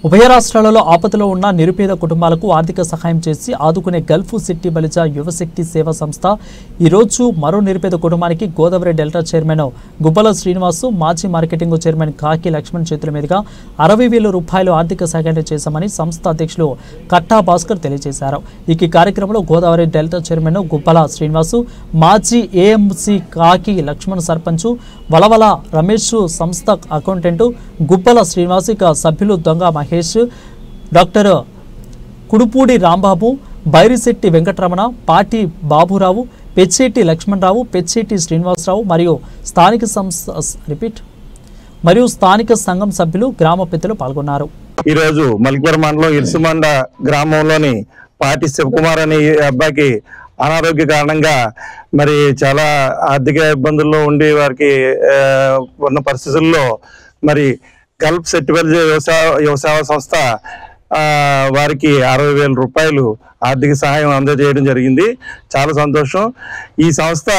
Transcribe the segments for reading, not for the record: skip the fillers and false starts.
ఉభయ రాష్ట్రాలలో ఆపదలో ఉన్న నిరుపేద కుటుంబాలకు ఆర్థిక సహాయం చేసి ఆదుకునే గల్ఫ్ సిటీ బలిజ యువశక్తి సేవా సంస్థ ఈరోజు మరో నిరుపేద కుటుంబానికి గోదావరి డెల్టా చైర్మన్ గుబ్బల శ్రీనివాసు, మాజీ మార్కెటింగ్ చైర్మన్ కాకి లక్ష్మణ్ చేతుల మీదుగా 60,000 రూపాయలు ఆర్థిక సహాయం చేశామని సంస్థ అధ్యక్షులు కట్టా భాస్కర్ తెలియజేశారు. ఈ కార్యక్రమంలో గోదావరి డెల్టా చైర్మన్ గుబ్బల శ్రీనివాసు, మాజీ ఏఎంసీ కాకి లక్ష్మణ్, సర్పంచ్ వలవల రమేష్, సంస్థ అకౌంటెంట్ గుబ్బల శ్రీనివాసు, ఇక సభ్యులు దొంగ మహేష్, డాక్టర్ కుడుపూడి రాంబాబు, బైరిశెట్టి వెంకటరమణ, పాటి బాబురావు, పెచ్చేటి లక్ష్మణరావు, పెచ్చేటి శ్రీనివాసరావు మరియు స్థానిక సంఘం సభ్యులు, గ్రామ పెద్దలు పాల్గొన్నారు. ఈరోజు మల్కిపురం మండలం ఇరుసుమండ గ్రామంలోని పాటి శివకుమార్ అనే అబ్బాయికి అనారోగ్య కారణంగా మరి చాలా ఆర్థిక ఇబ్బందుల్లో ఉండి వారికి ఉన్న పరిస్థితుల్లో మరి గల్ఫ్ సెటిబుల్ యువ సేవా సంస్థ వారికి 60,000 రూపాయలు ఆర్థిక సహాయం అందజేయడం జరిగింది. చాలా సంతోషం. ఈ సంస్థ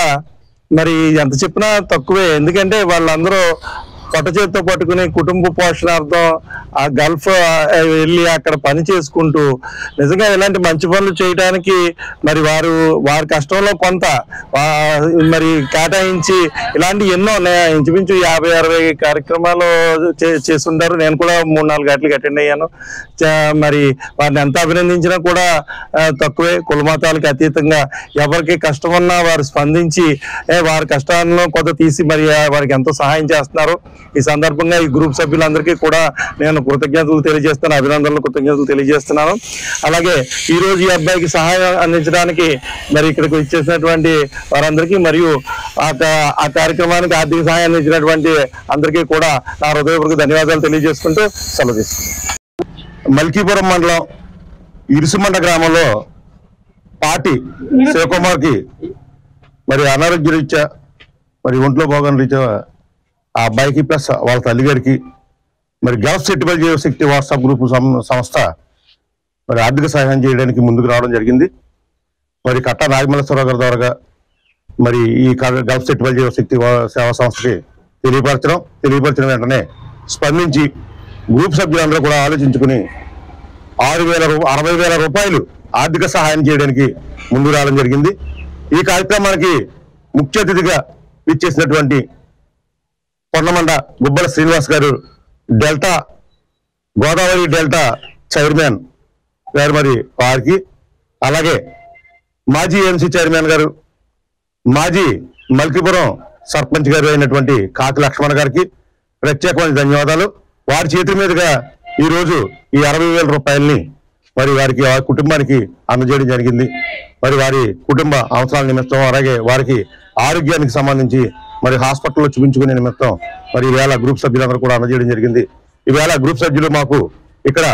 మరి ఎంత చెప్పినా తక్కువే, ఎందుకంటే వాళ్ళందరూ కొత్త చేతితో పట్టుకుని కుటుంబ పోషణార్థం ఆ గల్ఫ్ వెళ్ళి అక్కడ పని చేసుకుంటూ నిజంగా ఇలాంటి మంచి పనులు చేయడానికి మరి వారి కష్టంలో కొంత మరి కేటాయించి ఇలాంటి ఎన్నో ఇంచుమించు 50-60 కార్యక్రమాలు చేస్తుంటారు. నేను కూడా 3-4 గంటలకు అటెండ్ అయ్యాను. మరి వారిని ఎంత అభినందించినా కూడా తక్కువే. కులమతాలకు అతీతంగా ఎవరికి కష్టం ఉన్నా వారు స్పందించి వారి కష్టాలను కొంత తీసి మరి వారికి ఎంతో సహాయం చేస్తున్నారు. ఈ సందర్భంగా ఈ గ్రూప్ సభ్యులందరికీ కూడా నేను అభినందనలు కృతజ్ఞతలు తెలియజేస్తున్నాను. అలాగే ఈ రోజు ఈ అబ్బాయికి సహాయం అందించడానికి మరి ఇక్కడికి వచ్చేసినటువంటి వారందరికీ మరియు ఆ కార్యక్రమానికి ఆర్థిక సహాయం అందించినటువంటి అందరికీ కూడా నా హృదయపూర్వక ధన్యవాదాలు తెలియజేసుకుంటూ సెలవు తీసుకున్నాను. మల్కీపురం మండలం ఇరుసుమండ గ్రామంలో పాటి శివకుమార్కి మరి అనారోగ్య రీత్యా మరి ఒంట్లో బాగా రీత్యా ఆ అబ్బాయికి ప్లస్ వాళ్ళ తల్లిగారికి మరి గల్ఫ్ సెటిబుల్ యువశక్తి వాట్సాప్ గ్రూప్ సంస్థ మరి ఆర్థిక సహాయం చేయడానికి ముందుకు రావడం జరిగింది. మరి కట్టా నాగమల్లేశ్వరరావు గారి ద్వారా మరి ఈ గల్ఫ్ సెటిబుల్ యువశక్తి సేవా సంస్థకి తెలియపరచడం వెంటనే స్పందించి గ్రూప్ సభ్యులందరూ కూడా ఆలోచించుకుని 60,000 రూపాయలు ఆర్థిక సహాయం చేయడానికి ముందుకు రావడం జరిగింది. ఈ కార్యక్రమానికి ముఖ్య అతిథిగా ఇచ్చేసినటువంటి కొండమండ గుబ్బల శ్రీనివాస్ గారు, గోదావరి డెల్టా చైర్మన్ గారు మరి వారికి, అలాగే మాజీ ఎంసీ చైర్మన్ గారు, మాజీ మల్కీపురం సర్పంచ్ గారు అయినటువంటి కాకి లక్ష్మణ్ గారికి ప్రత్యేకమైన ధన్యవాదాలు. వారి చేతుల మీదుగా ఈరోజు ఈ 60,000 రూపాయలని మరి వారికి ఆ కుటుంబానికి అందజేయడం జరిగింది. మరి వారి కుటుంబ అవసరాల నిమిత్తం, అలాగే వారికి ఆరోగ్యానికి సంబంధించి మరి హాస్పిటల్లో చూపించుకునే నిమిత్తం మరి ఈవేళ గ్రూప్ సభ్యులందరూ కూడా అందజేయడం జరిగింది. ఈవేళ గ్రూప్ సభ్యులు మాకు ఇక్కడ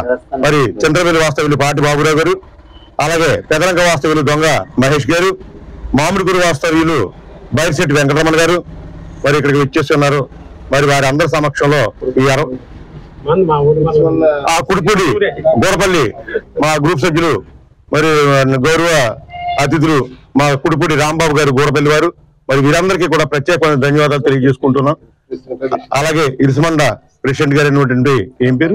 మరి చంద్రవేలి వాస్తవ్యులు పాటి బాబురావు గారు, అలాగే పెదరంగ వాస్తవ్యులు దొంగ మహేష్ గారు, మామిడిగురు వాస్తవ్యులు బైరిశెట్టి వెంకటరమణ గారు మరి ఇక్కడికి వచ్చేస్తున్నారు. మరి వారి అందరి సమక్షంలో ఈ కుడిపూడి గోరపల్లి మా గ్రూప్ సభ్యులు మరి గౌరవ అతిథులు మా కుడిపూడి రాంబాబు గారు గోరపల్లి వారు, మరి వీరందరికీ కూడా ప్రత్యేకమైన ధన్యవాదాలు తెలియజేసుకుంటున్నాం. అలాగే ఇరుసుమండ ప్రెసిడెంట్ గారు అయినటువంటి ఏం పేరు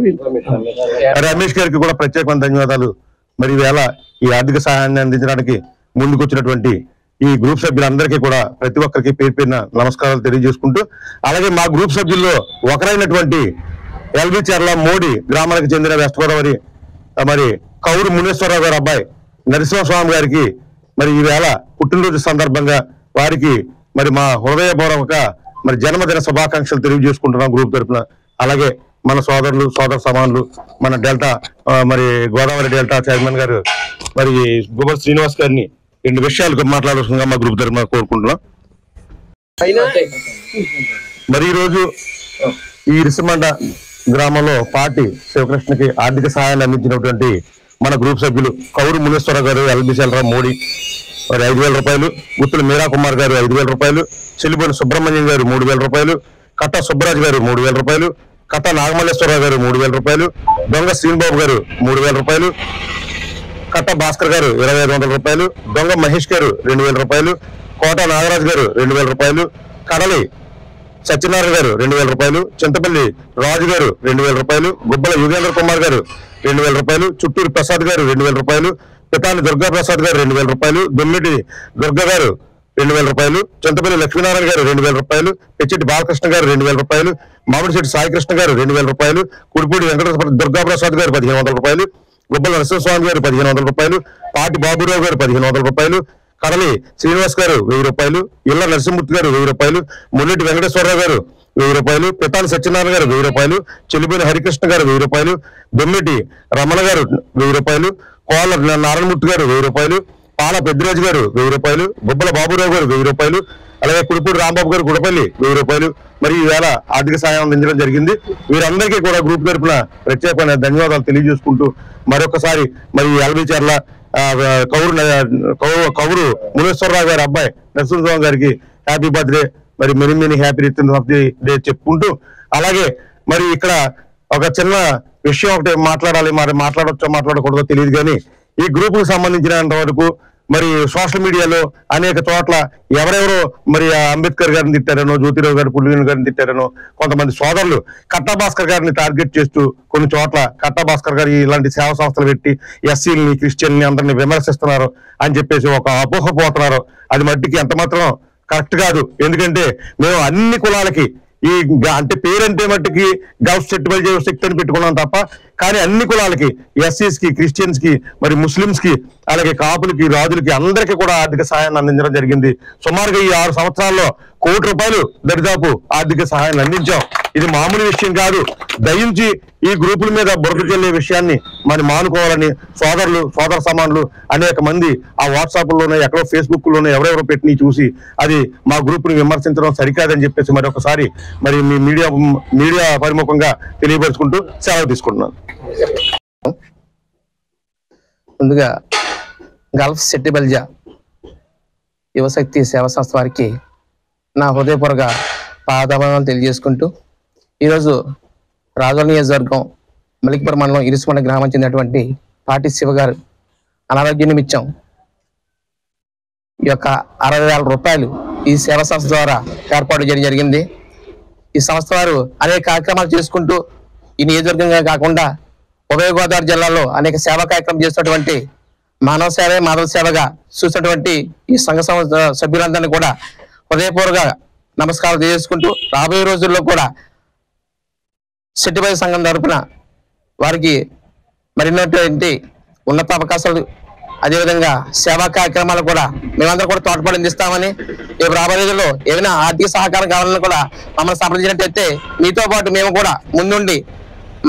రమేష్ గారికి కూడా ప్రత్యేకమైన ధన్యవాదాలు. మరి వేళ ఈ ఆర్థిక సహాయాన్ని అందించడానికి ముందుకొచ్చినటువంటి ఈ గ్రూప్ సభ్యులందరికీ కూడా ప్రతి ఒక్కరికి పేరున నమస్కారాలు తెలియజేసుకుంటూ, అలాగే మా గ్రూప్ సభ్యుల్లో ఒకరైనటువంటి ఎల్బి చర్ల మోడి గ్రామానికి చెందిన వెస్ట్ గోదావరి మరి కౌరు మునేశ్వరరావు గారి అబ్బాయి నరసింహస్వామి గారికి మరి ఈవేళ పుట్టినరోజు సందర్భంగా వారికి మరి మా హృదయపూర్వక మరి జన్మదిన శుభాకాంక్షలు తెలియజేసుకుంటున్నాం గ్రూప్ తరఫున. అలాగే మన సోదర సమానులు మన డెల్టా మరి గోదావరి డెల్టా చైర్మన్ గారు మరి గుబ్బల శ్రీనివాస్ గారిని 2 విషయాలు మాట్లాడాల్సిందిగా మా గ్రూప్ తరఫున కోరుకుంటున్నాం. మరి ఈరోజు ఈ ఇరుసుమండ గ్రామంలో పాటి శివకృష్ణకి ఆర్థిక సహాయాన్ని అందించినటువంటి మన గ్రూప్ సభ్యులు కౌరు మునేశ్వరరావు గారు, ఎల్బి చల్రావు మోడీ మరి 5,000 రూపాయలు, గుత్తుల మీరా కుమార్ గారు 5,000 రూపాయలు, చెల్లిబోని సుబ్రహ్మణ్యం గారు 3,000 రూపాయలు, కట్టా సుబ్బరాజు గారు 3,000 రూపాయలు, కట్టా నాగమల్లేశ్వరరావు గారు 3,000 రూపాయలు, దొంగ శ్రీనిబాబు గారు 3,000 రూపాయలు, కట్టా భాస్కర్ గారు 2,500 రూపాయలు, దొంగ మహేష్ గారు 2,000 రూపాయలు, కోట నాగరాజు గారు 2,000 రూపాయలు, కడలి సత్యనారాయణ గారు 2,000 రూపాయలు, చింతపల్లి రాజు గారు 2,000 రూపాయలు, గుబ్బల యుగేంద్ర కుమార్ గారు 2,000 రూపాయలు, చుట్టూరు ప్రసాద్ గారు 2,000 రూపాయలు, పితాని దుర్గా ప్రసాద్ గారు 2,000 రూపాయలు, దొమ్మిటి దుర్గా గారు 2,000 రూపాయలు, చింతపల్లి లక్ష్మీనారాయణ గారు 2,000 రూపాయలు, పెచ్చిటి బాలకృష్ణ గారు 2,000 రూపాయలు, మామిడిశెట్టి సాయికృష్ణ గారు 2,000 రూపాయలు, కుడిపూడి వెంకట దుర్గా ప్రసాద్ గారు 1,500 రూపాయలు, గుబ్బల నరసింహస్వామి గారు 1,500 రూపాయలు, పాటి బాబురావు గారు 1,500 రూపాయలు, కడలి శ్రీనివాస్ గారు 1000 రూపాయలు, ఇళ్ల నరసింహమూర్తి గారు 1000 రూపాయలు, ముల్లెటి వెంకటేశ్వరరావు గారు 1000 రూపాయలు, పితాని సత్యనారాయణ గారు 1000 రూపాయలు, చెల్లిపోయిన హరికృష్ణ గారు 1000 రూపాయలు, దొమ్మిటి రమణ గారు 1000 రూపాయలు, కోల నారాయణమూర్తి గారు 1000 రూపాయలు, పాల పెద్దిరాజు గారు 1000 రూపాయలు, గుబ్బల బాబురావు గారు 1000 రూపాయలు, అలాగే కుడిపూడి రాంబాబు గారు గుడపల్లి 1000 రూపాయలు మరి ఈవేళ ఆర్థిక సాయం అందించడం జరిగింది. వీరందరికీ కూడా గ్రూప్ తరపున ప్రత్యేకమైన ధన్యవాదాలు తెలియజేసుకుంటూ మరొకసారి మరి ఎల్బీచర్ల కౌరు మునేశ్వరరావు గారి అబ్బాయి నరసింహస్వామి గారికి హ్యాపీ బర్త్డే, మరి many many happy returns of the day చెప్పుకుంటూ, అలాగే మరి ఇక్కడ ఒక చిన్న విషయం ఒకటి మాట్లాడాలి, మరి మాట్లాడొచ్చో మాట్లాడకూడదో తెలియదు కానీ ఈ గ్రూప్ కు సంబంధించినంత వరకు మరి సోషల్ మీడియాలో అనేక చోట్ల ఎవరెవరో మరి అంబేద్కర్ గారిని తిట్టారనో, జ్యోతిరావు గారు పుల్లివేలు గారిని తిట్టారనో, కొంతమంది సోదరులు కట్టా భాస్కర్ గారిని టార్గెట్ చేస్తూ కొన్ని చోట్ల కట్టా భాస్కర్ గారి ఇలాంటి సేవా సంస్థలు పెట్టి ఎస్సీలని క్రిస్టియన్ని అందరినీ విమర్శిస్తున్నారు అని చెప్పేసి ఒక అపోహ పోతున్నారు. అది మట్టికి ఎంత మాత్రం కరెక్ట్ కాదు. ఎందుకంటే మేము అన్ని కులాలకి ఈ అంటే పేరంటే మట్టికి గల్ఫ్ సెటిల్ శక్తి అని పెట్టుకున్నాం తప్ప, కానీ అన్ని కులాలకి ఎస్సీస్ కి, క్రిస్టియన్స్ కి, మరి ముస్లింస్ కి, అలాగే కాపులకి, రాజులకి అందరికీ కూడా ఆర్థిక సహాయాన్ని అందించడం జరిగింది. సుమారుగా ఈ 6 సంవత్సరాల్లో ₹1 దరిదాపు ఆర్థిక సహాయాన్ని అందించాం. ఇది మామూలు విషయం కాదు. దయించి ఈ గ్రూపుల మీద బురద చెల్లే విషయాన్ని మరి మానుకోవాలని సోదరులు, సోదర సమానులు అనేక మంది ఆ వాట్సాప్లోనే, ఎక్కడో ఫేస్బుక్ లోనే ఎవరెవరో పెట్టి చూసి అది మా గ్రూప్ ని విమర్శించడం సరికాదని చెప్పేసి మరి ఒకసారి మరి మీ మీడియా పరిముఖంగా తెలియపరుచుకుంటూ సెలవు తీసుకుంటున్నాను. ముందుగా గల్ఫ్ సిటీ బల్జా యువశక్తి సేవా సంస్థ వారికి నా హృదయపూర్వక పాదాభివందనాలు తెలియజేసుకుంటూ, ఈరోజు రాజోల్ నియోజకవర్గం మలికిపురం మండలం ఇరుసుమండ గ్రామం చెందినటువంటి పాటి శివ గారు అనారోగ్య నిమిత్తం ఈ యొక్క 60,000 రూపాయలు ఈ సేవా సంస్థ ద్వారా ఏర్పాటు చేయడం జరిగింది. ఈ సంస్థ వారు అనేక కార్యక్రమాలు చేసుకుంటూ ఈ నియోజకవర్గంగా కాకుండా ఉభయ గోదావరి జిల్లాలో అనేక సేవా కార్యక్రమం చేస్తున్నటువంటి మానవ సేవే మాధవ సేవగా చూసినటువంటి ఈ సంఘ సభ్యులందరినీ కూడా హృదయపూర్వక నమస్కారాలు తెలియజేసుకుంటూ, రాబోయే రోజుల్లో కూడా సెట్టిబాయి సంఘం తరపున వారికి మరిన్నటువంటి ఉన్నత అవకాశాలు, అదేవిధంగా సేవా కార్యక్రమాలు కూడా మేమందరూ కూడా తోడ్పాటు అందిస్తామని, రేపు రాబోయే రోజుల్లో ఏమైనా ఆర్థిక సహకారం కావాలని కూడా మమ్మల్ని సంప్రదించినట్టయితే మీతో పాటు మేము కూడా ముందుండి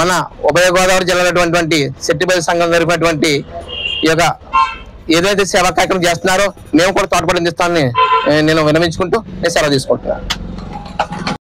మన ఉభయ గోదావరి జిల్లాలో సెట్టిబాయి సంఘం జరిపినటువంటి ఈ యొక్క ఏదైతే సేవా కార్యక్రమం చేస్తున్నారో మేము కూడా తోడ్పాటు అందిస్తామని నేను విన్నవించుకుంటూ నేను సెలవు తీసుకుంటున్నాను.